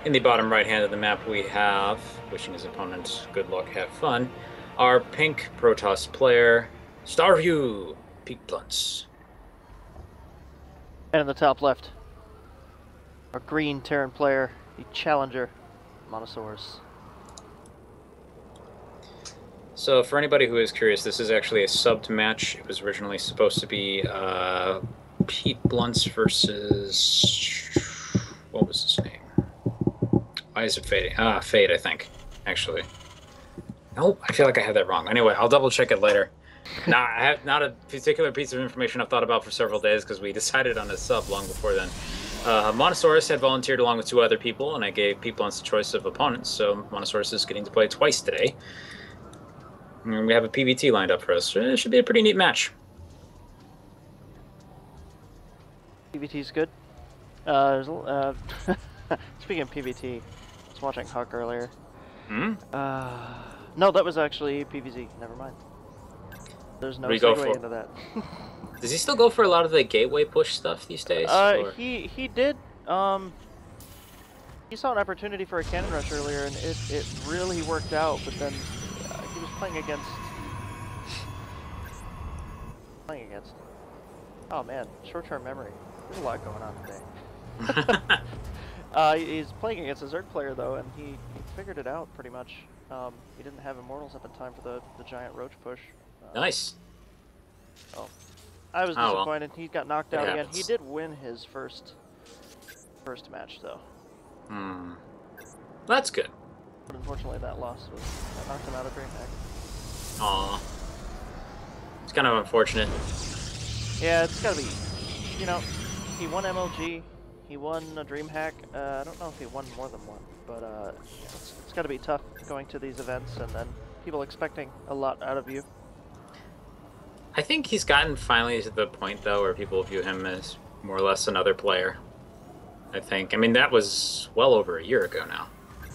In the bottom right hand of the map, we have, wishing his opponent good luck, have fun, our pink Protoss player, Starview, PeteBlunts. And in the top left, our green Terran player, the challenger, Montasaurus. So for anybody who is curious, this is actually a subbed match. It was originally supposed to be PeteBlunts versus... what was his name? Why is it fading? Fade, I think, actually. Nope, I feel like I had that wrong. Anyway, I'll double check it later. Now, I have not a particular piece of information I've thought about for several days because we decided on a sub long before then. Montasaurus had volunteered along with two other people, and I gave PeteBlunts the choice of opponents, so Montasaurus is getting to play twice today. And we have a PvT lined up for us. It should be a pretty neat match. PvT's good. Speaking of PvT, I was watching Huck earlier. Hmm? No, that was actually PvZ. Never mind. There's no segue into that. Does he still go for a lot of the gateway push stuff these days? He did. He saw an opportunity for a cannon rush earlier, and it really worked out. But then he was playing against. Oh man, short-term memory. There's a lot going on today. He's playing against a Zerg player though, and he figured it out pretty much. He didn't have Immortals at the time for the giant roach push. Nice. Oh, I was disappointed. Well. He got knocked out again. He did win his first match though. Hmm. That's good. But unfortunately, that knocked him out of DreamHack. Aw. It's kind of unfortunate. Yeah, it's gotta be. You know, he won MLG. He won a DreamHack. I don't know if he won more than one, but it's got to be tough going to these events and then people expecting a lot out of you. I think he's gotten finally to the point though where people view him as more or less another player. I think. I mean, that was well over a year ago now.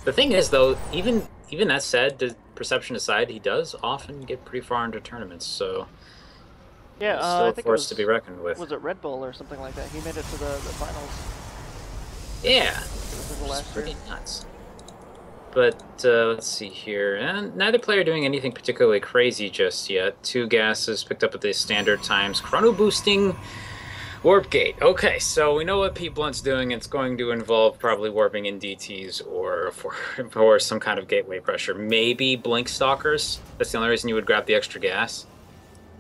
The thing is though, even that said, the perception aside, he does often get pretty far into tournaments, so yeah, still a force to be reckoned with. Was it Red Bull or something like that? He made it to the finals. Yeah, it's pretty nuts. But let's see here, and neither player doing anything particularly crazy just yet. 2 gases picked up at the standard times. Chrono boosting, warp gate. Okay, so we know what PeteBlunts doing. It's going to involve probably warping in DTs or for some kind of gateway pressure. Maybe blink stalkers. That's the only reason you would grab the extra gas.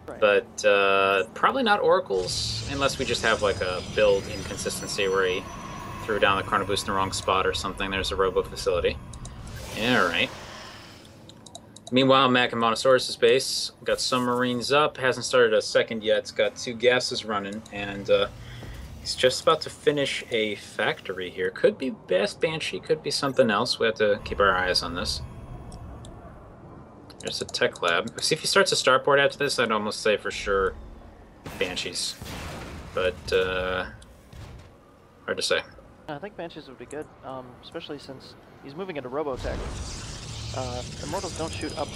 Right. But probably not oracles unless we just have like a build inconsistency where he threw down the chrono boost in the wrong spot or something. There's a robo facility. Yeah, all right. Meanwhile, Mac and Montasaurus' base got some Marines up. Hasn't started a second yet. It's got 2 gases running, and he's just about to finish a factory here. Could be Best Banshee, could be something else. We have to keep our eyes on this. There's a tech lab. See, if he starts a starport after this, I'd almost say for sure Banshees. But hard to say. I think Banshees would be good, especially since he's moving into Robotech. Immortals don't shoot up.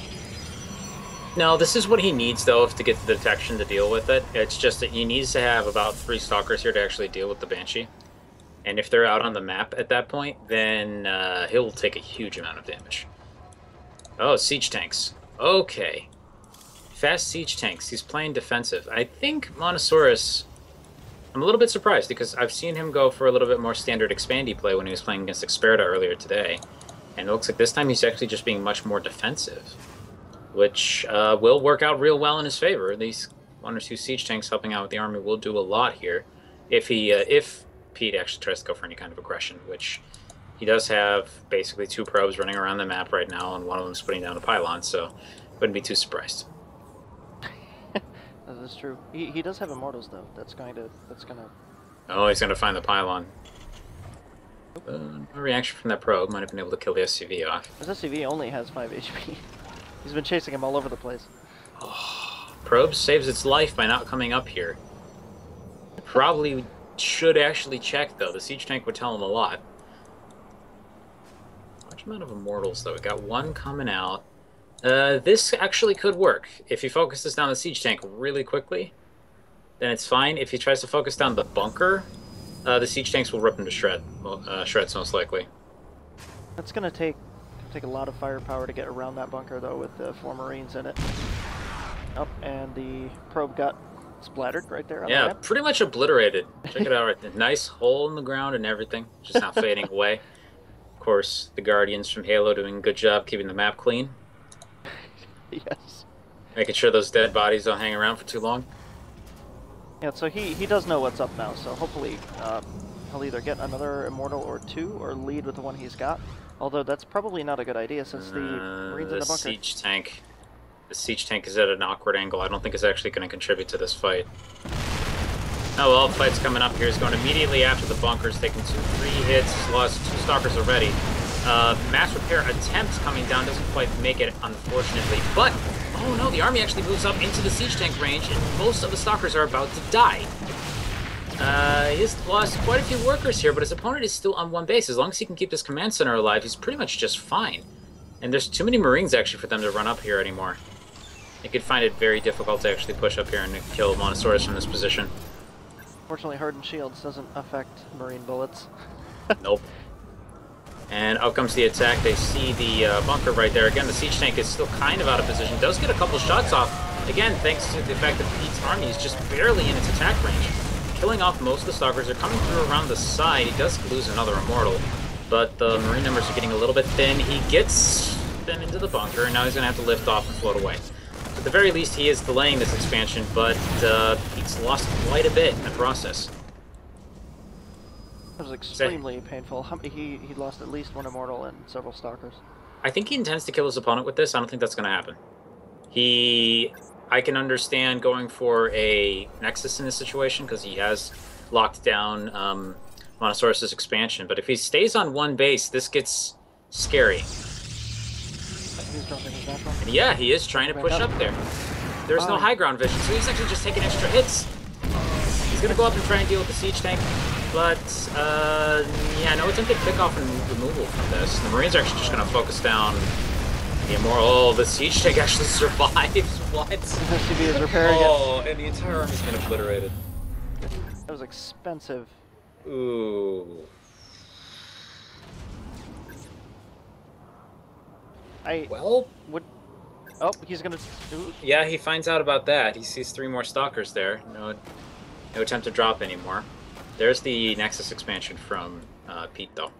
No, this is what he needs, though, to get the detection to deal with it. It's just that he needs to have about 3 Stalkers here to actually deal with the Banshee. And if they're out on the map at that point, then he'll take a huge amount of damage. Oh, siege tanks. Okay. Fast siege tanks. He's playing defensive. I think Montasaurus... I'm a little bit surprised because I've seen him go for a little bit more standard expandy play when he was playing against Experta earlier today. And it looks like this time he's actually just being much more defensive, which will work out real well in his favor. These 1 or 2 siege tanks helping out with the army will do a lot here if Pete actually tries to go for any kind of aggression, which he does have basically 2 probes running around the map right now, and one of them's putting down a pylon, so wouldn't be too surprised. That is true. He does have Immortals though. That's gonna. Oh, he's gonna find the pylon. No reaction from that probe. Might have been able to kill the SCV off. His SCV only has 5 HP. He's been chasing him all over the place. Oh, probe saves its life by not coming up here. Probably should actually check though. The siege tank would tell him a lot. Large amount of Immortals though. We got 1 coming out. This actually could work. If he focuses down the siege tank really quickly, then it's fine. If he tries to focus down the bunker, the siege tanks will rip him to shreds most likely. It's gonna take a lot of firepower to get around that bunker, though, with the 4 Marines in it. Oh, and the probe got splattered right there on the Yeah, ramp. pretty much obliterated. Check it out right there. Nice hole in the ground and everything. Just now fading away. Of course, the Guardians from Halo doing a good job keeping the map clean. Yes. Making sure those dead bodies don't hang around for too long. Yeah, so he does know what's up now, so hopefully he'll either get another Immortal or 2 or lead with the one he's got. Although that's probably not a good idea since the Marines in the bunker. The siege tank is at an awkward angle. I don't think it's actually going to contribute to this fight. Oh well, fight's coming up here. He's going immediately after the bunkers, taking 2-3 hits. He's lost 2 stalkers already. Mass repair attempt coming down doesn't quite make it, unfortunately. But, oh no, the army actually moves up into the siege tank range, and most of the stalkers are about to die. He's lost quite a few workers here, but his opponent is still on 1 base. As long as he can keep this command center alive, he's pretty much just fine. And there's too many Marines, actually, for them to run up here anymore. They could find it very difficult to actually push up here and kill Montasaurus from this position. Fortunately, Hardened Shields doesn't affect Marine bullets. Nope. And out comes the attack. They see the bunker right there. Again, the siege tank is still kind of out of position. Does get a couple shots off. Again, thanks to the fact that Pete's army is just barely in its attack range. Killing off most of the stalkers. They're coming through around the side. He does lose another Immortal. But the Marine numbers are getting a little bit thin. He gets them into the bunker, and now he's going to have to lift off and float away. At the very least, he is delaying this expansion, but Pete's lost quite a bit in the process. That was extremely painful. He lost at least 1 Immortal and several Stalkers. I think he intends to kill his opponent with this. I don't think that's going to happen. I can understand going for a Nexus in this situation because he has locked down Montasaurus' expansion, but if he stays on 1 base, this gets scary. He's dropping his natural. And yeah, he is trying to push up there. There's no high ground vision, so he's actually just taking extra hits. He's going to go up and try and deal with the siege tank, but yeah, no attempted pick-off and removal from this. The Marines are actually just going to focus down the Immortal. Oh, the siege tank actually survives. What? SCV is repairing it. Oh, and the entire army's been obliterated. That was expensive. Ooh. Well, oh, he's gonna. Yeah, he finds out about that. He sees 3 more stalkers there. No attempt to drop anymore. There's the Nexus expansion from Pete, though.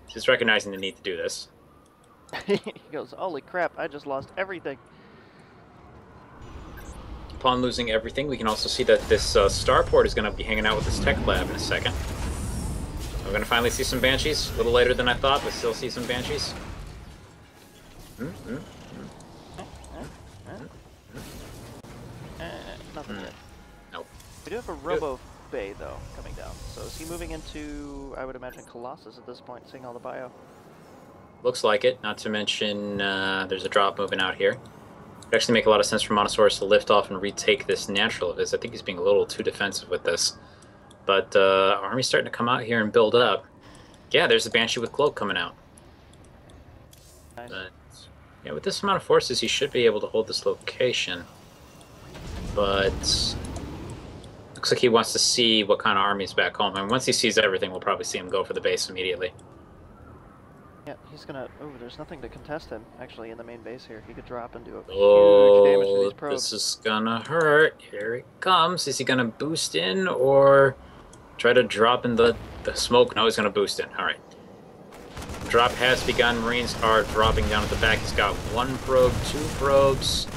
Just recognizing the need to do this. He goes, "Holy crap! I just lost everything." Upon losing everything, we can also see that this starport is going to be hanging out with this tech lab in a second. We're going to finally see some Banshees. A little later than I thought, but still see some Banshees. Nothing yet. Nope. We do have a Robo Bay, though, coming down. So is he moving into, I would imagine, Colossus at this point, seeing all the bio? Looks like it, not to mention there's a drop moving out here. It'd actually make a lot of sense for Montasaurus to lift off and retake this natural of his. I think he's being a little too defensive with this. But army's starting to come out here and build up. Yeah, there's the Banshee with Cloak coming out. Nice. But yeah, with this amount of forces, he should be able to hold this location. But looks like he wants to see what kind of army's back home. And once he sees everything, we'll probably see him go for the base immediately. Yeah, he's gonna. Oh, there's nothing to contest him actually in the main base here. He could drop and do a huge damage to these probes. This is gonna hurt. Here it comes. Is he gonna boost in or try to drop in the smoke? No, he's gonna boost in. All right. Drop has begun. Marines are dropping down at the back. He's got 1 probe, 2 probes.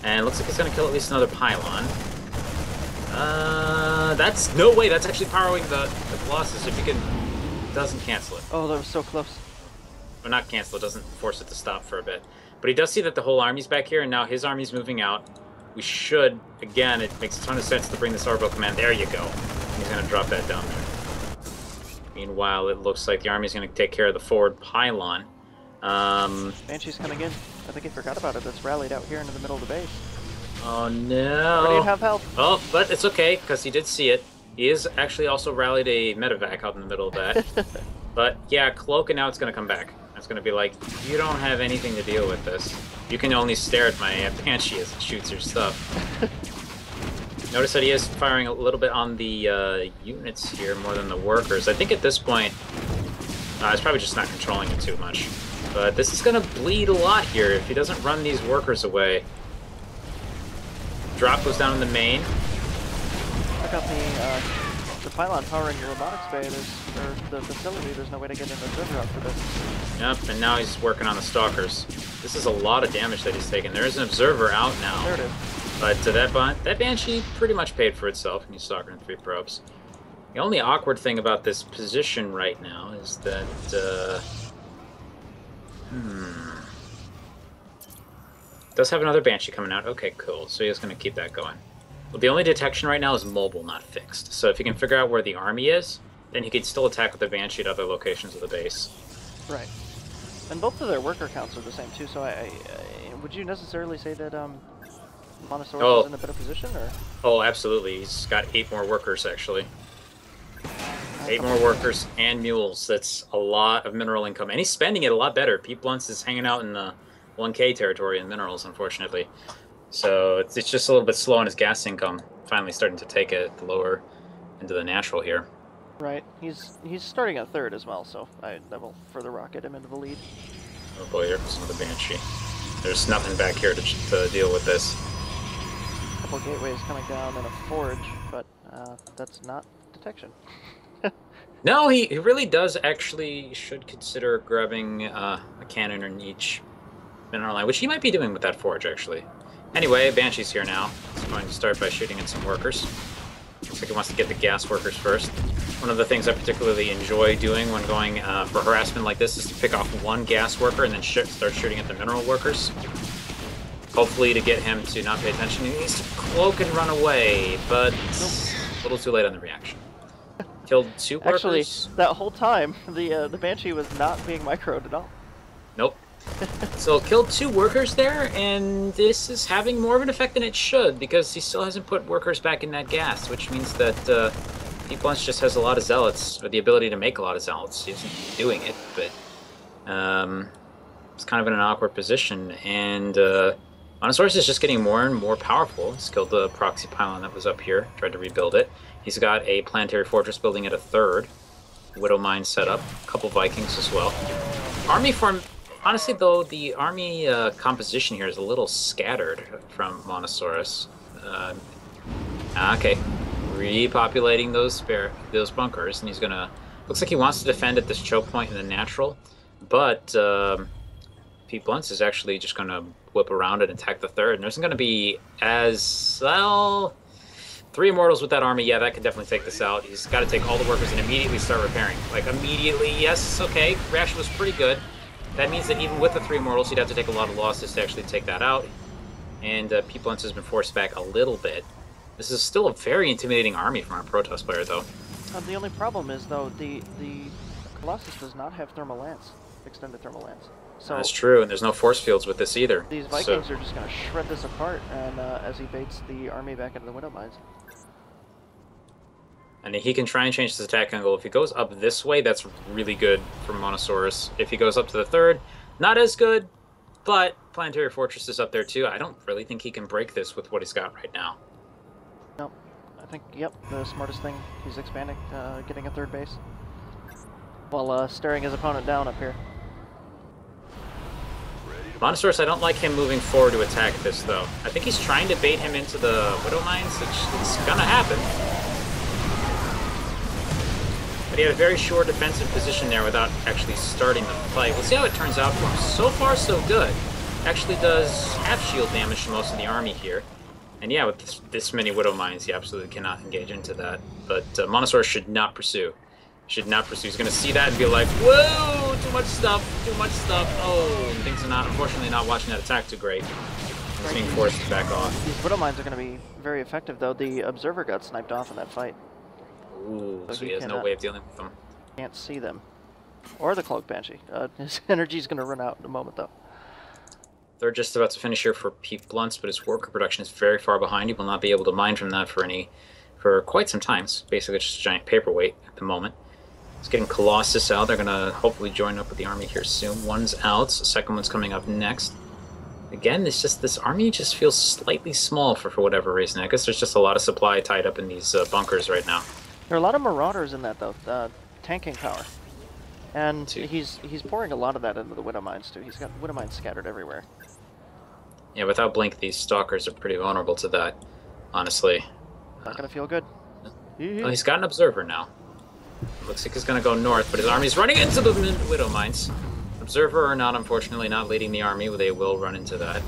And looks like he's gonna kill at least another pylon. That's no way. That's actually powering the Colossus. If he can, doesn't cancel it. Oh, that was so close. Or not cancel it. Doesn't force it to stop for a bit. But he does see that the whole army's back here, and now his army's moving out. We should, again, it makes a ton of sense to bring this orbital command. There you go. He's gonna drop that down there. Meanwhile, it looks like the army's gonna take care of the forward pylon. Banshee's coming in. I think he forgot about it. That's rallied out here into the middle of the base. Oh no! Already have help. Oh, but it's okay because he did see it. He is actually also rallied a medevac out in the middle of that. But yeah, Cloak, and now it's gonna come back. It's gonna be like, you don't have anything to deal with this. You can only stare at my Banshee as it shoots your stuff. Notice that he is firing a little bit on the units here more than the workers. I think at this point, he's probably just not controlling it too much. But this is going to bleed a lot here if he doesn't run these workers away. Drop goes down in the main. Check out the pylon powering your robotics bay. Or the facility. There's no way to get an observer out for this. Yep, and now he's working on the stalkers. This is a lot of damage that he's taking. There is an observer out now. There it is. But that Banshee pretty much paid for itself, and he's stalking 3 probes. The only awkward thing about this position right now is that, does have another Banshee coming out. Okay, cool. So he's going to keep that going. Well, the only detection right now is mobile, not fixed. So if he can figure out where the army is, then he could still attack with the Banshee at other locations of the base. Right. And both of their worker counts are the same, too, so would you necessarily say that, Montasaurus is in a better position, or? Oh, absolutely. He's got 8 more workers, actually. 8 more workers and mules. That's a lot of mineral income. And he's spending it a lot better. PeteBlunts is hanging out in the 1K territory in minerals, unfortunately. So it's just a little bit slow on his gas income. Finally starting to take it lower into the natural here. Right. He's starting at 3rd as well, so that will further rocket him into the lead. Oh boy, here comes another Banshee. There's nothing back here to deal with this. Couple gateways coming down and a forge, but that's not detection. No, he really does actually should consider grabbing a cannon in each mineral line, which he might be doing with that forge, actually. Anyway, Banshee's here now. He's going to start by shooting at some workers. Looks like he wants to get the gas workers first. One of the things I particularly enjoy doing when going for harassment like this is to pick off one gas worker and then start shooting at the mineral workers. Hopefully to get him to not pay attention. He needs to cloak and run away, but a little too late on the reaction. Killed 2 workers. Actually, that whole time, the Banshee was not being microed at all. Nope. So killed 2 workers there, and this is having more of an effect than it should, because he still hasn't put workers back in that gas, which means that PeteBlunts just has a lot of zealots, or the ability to make a lot of zealots. He isn't doing it, but it's kind of in an awkward position, and Montasaurus is just getting more and more powerful. He's killed the proxy pylon that was up here, tried to rebuild it. He's got a planetary fortress building at a 3rd. Widow mine set up, a couple Vikings as well. Army form. Honestly, though, the army composition here is a little scattered from Montasaurus. Okay, repopulating those bunkers, and he's gonna. Looks like he wants to defend at this choke point in the natural, but PeteBlunts is actually just gonna whip around and attack the 3rd. And there isn't gonna be as well. 3 immortals with that army, yeah, that could definitely take this out. He's got to take all the workers and immediately start repairing. Like immediately, yes, okay. Reaction was pretty good. That means that even with the 3 immortals, he'd have to take a lot of losses to actually take that out. And PeteBlunts has been forced back a little bit. This is still a very intimidating army from our Protoss player, though. The only problem is, though, the Colossus does not have thermal lance, extended thermal lance. So that's true, and there's no force fields with this either. These Vikings are just going to shred this apart, and as he baits the army back into the Widow mines. And he can try and change his attack angle. If he goes up this way, that's really good for Montasaurus. If he goes up to the 3rd, not as good, but Planetary Fortress is up there too. I don't really think he can break this with what he's got right now. No, I think, yep, the smartest thing, he's expanding, getting a 3rd base, while staring his opponent down up here. Montasaurus, I don't like him moving forward to attack this, though. I think he's trying to bait him into the Widow Mines, which is gonna happen. But he had a very short defensive position there without actually starting the fight. We'll see how it turns out for him. So far, so good. Actually does half shield damage to most of the army here. And yeah, with this many Widow Mines, he absolutely cannot engage into that. But Montasaurus should not pursue. Should not pursue. He's going to see that and be like, whoa, too much stuff, too much stuff. Oh, and things are not, unfortunately, not watching that attack too great. He's being forced to back off. These Widow Mines are going to be very effective, though. The Observer got sniped off in that fight. Ooh, so he has no way of dealing with them. Can't see them. Or the Cloak Banshee. His energy's going to run out in a moment, though. They're just about to finish here for PeteBlunts, but his worker production is very far behind. He will not be able to mine from that for quite some time. It's basically just a giant paperweight at the moment. It's getting Colossus out. They're going to hopefully join up with the army here soon. One's out. The second one's coming up next. Again, this army just feels slightly small for whatever reason. I guess there's just a lot of supply tied up in these bunkers right now. There are a lot of marauders in that though, tanking power, and Too. he's pouring a lot of that into the widow mines too. He's got widow mines scattered everywhere. Yeah, without Blink, these stalkers are pretty vulnerable to that, honestly. Not gonna feel good. Well, he's got an observer now. Looks like he's gonna go north, but his army's running into the widow mines. Observer or not, unfortunately, not leading the army. They will run into that.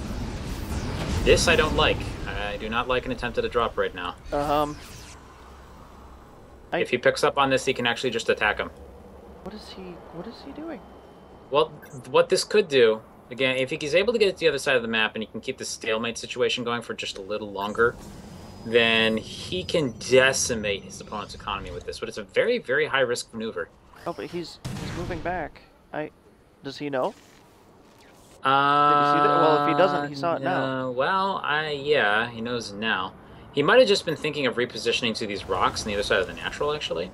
This I don't like. I do not like an attempt at a drop right now. If he picks up on this, he can actually just attack him. What is he doing? Well, what this could do, again, if he's able to get to the other side of the map and he can keep the stalemate situation going for just a little longer, then he can decimate his opponent's economy with this. But it's a very, very high-risk maneuver. Oh, but he's moving back. Does he know? Did you see that? Well, if he doesn't, he saw it now. Well, yeah, he knows now. He might have just been thinking of repositioning to these rocks on the other side of the natural, actually.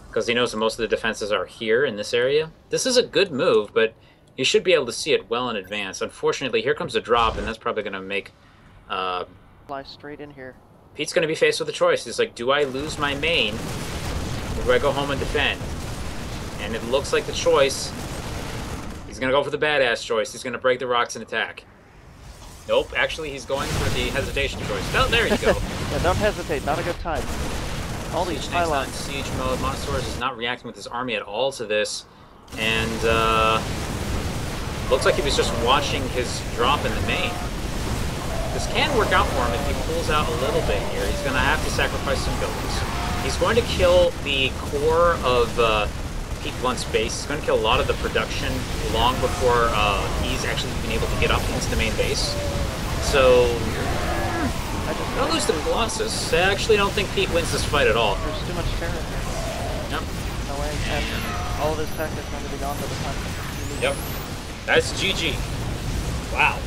Because he knows that most of the defenses are here in this area. This is a good move, but he should be able to see it well in advance. Unfortunately, here comes a drop, and that's probably going to make... Fly straight in here. Pete's going to be faced with a choice. He's like, do I lose my main, or do I go home and defend? And it looks like the choice, he's going to go for the badass choice. He's going to break the rocks and attack. Nope, actually he's going for the hesitation choice. Oh, there you go. Yeah, don't hesitate. Not a good time. All these pylons. Siege mode. Montasaurus is not reacting with his army at all to this. And, looks like he was just watching his drop in the main. This can work out for him if he pulls out a little bit here. He's going to have to sacrifice some buildings. He's going to kill the core of PeteBlunts' base. He's going to kill a lot of the production long before he's actually been able to get up into the main base. So, don't lose to Colossus. I actually don't think Pete wins this fight at all. There's too much terror here. Yep. No way. And all of his tech is going to be gone by the time. Yep. That's GG. Wow.